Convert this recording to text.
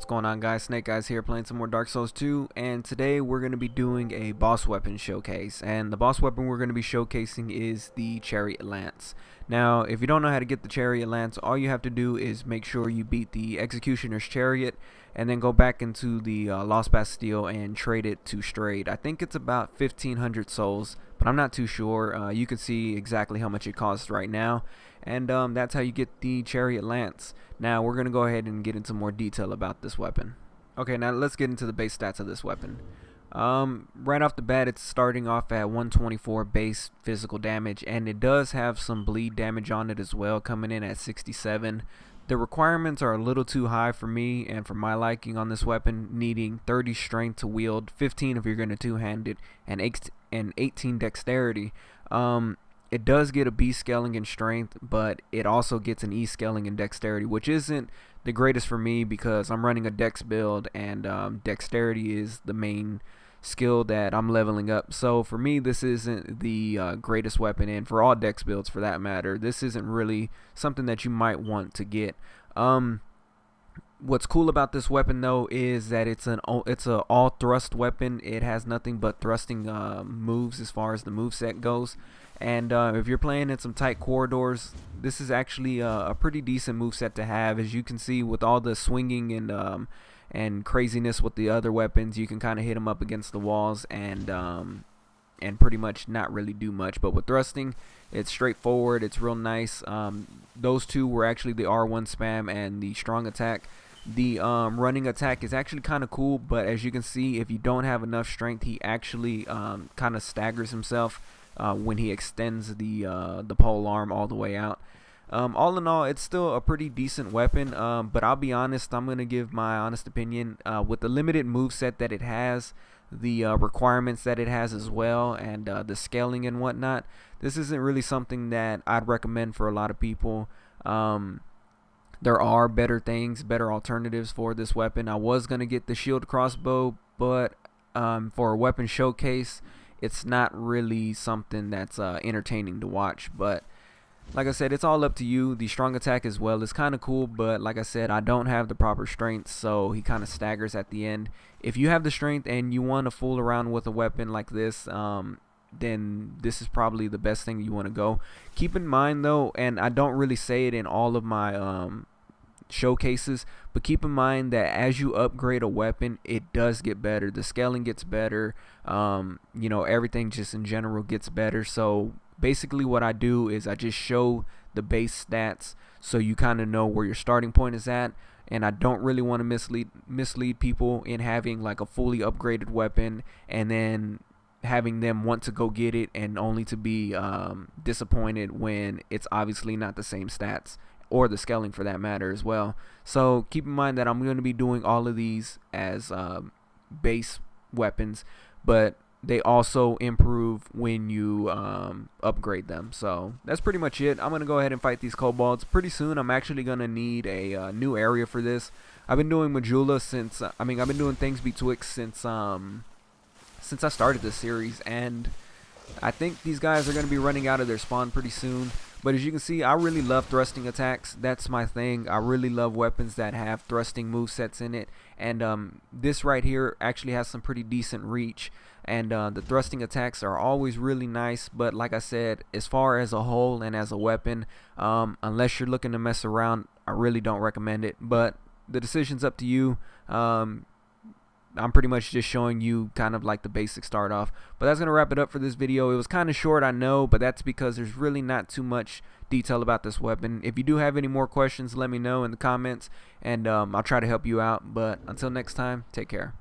What's going on, guys? Snake Guys here, playing some more Dark Souls 2, and today we're going to be doing a boss weapon showcase. And the boss weapon we're going to be showcasing is the Chariot Lance. Now, if you don't know how to get the Chariot Lance, all you have to do is make sure you beat the Executioner's Chariot and then go back into the Lost Bastille and trade it to Strayed. I think it's about 1,500 souls, but I'm not too sure. You can see exactly how much it costs right now, and that's how you get the Chariot Lance. Now we're going to go ahead and get into more detail about this weapon. Okay, now let's get into the base stats of this weapon. Right off the bat, it's starting off at 124 base physical damage, and it does have some bleed damage on it as well, coming in at 67. The requirements are a little too high for me and for my liking on this weapon, needing 30 strength to wield, 15 if you're going to two-hand it, and 18 dexterity. It does get a B scaling in strength, but it also gets an E scaling in dexterity, which isn't the greatest for me because I'm running a dex build, and dexterity is the main skill that I'm leveling up. So for me, this isn't the greatest weapon, and for all dex builds for that matter, this isn't really something that you might want to get. What's cool about this weapon though is that it's an all thrust weapon. It has nothing but thrusting moves as far as the moveset goes, and if you're playing in some tight corridors, this is actually a pretty decent moveset to have. As you can see, with all the swinging and craziness with the other weapons, you can kind of hit them up against the walls and pretty much not really do much. But with thrusting, it's straightforward, it's real nice. Those two were actually the R1 spam and the strong attack. The running attack is actually kind of cool, but as you can see, if you don't have enough strength, he actually kind of staggers himself when he extends the pole arm all the way out. All in all, it's still a pretty decent weapon, but I'll be honest, I'm going to give my honest opinion. With the limited moveset that it has, the requirements that it has as well, and the scaling and whatnot, this isn't really something that I'd recommend for a lot of people. There are better things, better alternatives for this weapon. I was going to get the shield crossbow, but for a weapon showcase, it's not really something that's entertaining to watch. But like I said, it's all up to you. The strong attack as well is kind of cool, but like I said, I don't have the proper strength, so he kind of staggers at the end. If you have the strength and you want to fool around with a weapon like this, then this is probably the best thing you want to go. Keep in mind though, and I don't really say it in all of my showcases, but keep in mind that as you upgrade a weapon, it does get better. The scaling gets better, you know, everything just in general gets better. So basically what I do is I just show the base stats so you kind of know where your starting point is at, and I don't really want to mislead people in having like a fully upgraded weapon and then having them want to go get it and only to be disappointed when it's obviously not the same stats or the scaling for that matter as well. So keep in mind that I'm going to be doing all of these as base weapons, but they also improve when you upgrade them. So that's pretty much it. I'm going to go ahead and fight these kobolds. Pretty soon I'm actually going to need a new area for this. I've been doing Majula since, I've been doing things betwixt since I started this series, and I think these guys are going to be running out of their spawn pretty soon. But as you can see, I really love thrusting attacks. That's my thing. I really love weapons that have thrusting movesets in it, and this right here actually has some pretty decent reach, and the thrusting attacks are always really nice. But like I said, as far as a whole and as a weapon, unless you're looking to mess around, I really don't recommend it. But the decision's up to you. I'm pretty much just showing you kind of like the basic start off. But that's going to wrap it up for this video. It was kind of short, I know, but that's because there's really not too much detail about this weapon. If you do have any more questions, let me know in the comments, and I'll try to help you out. But until next time, take care.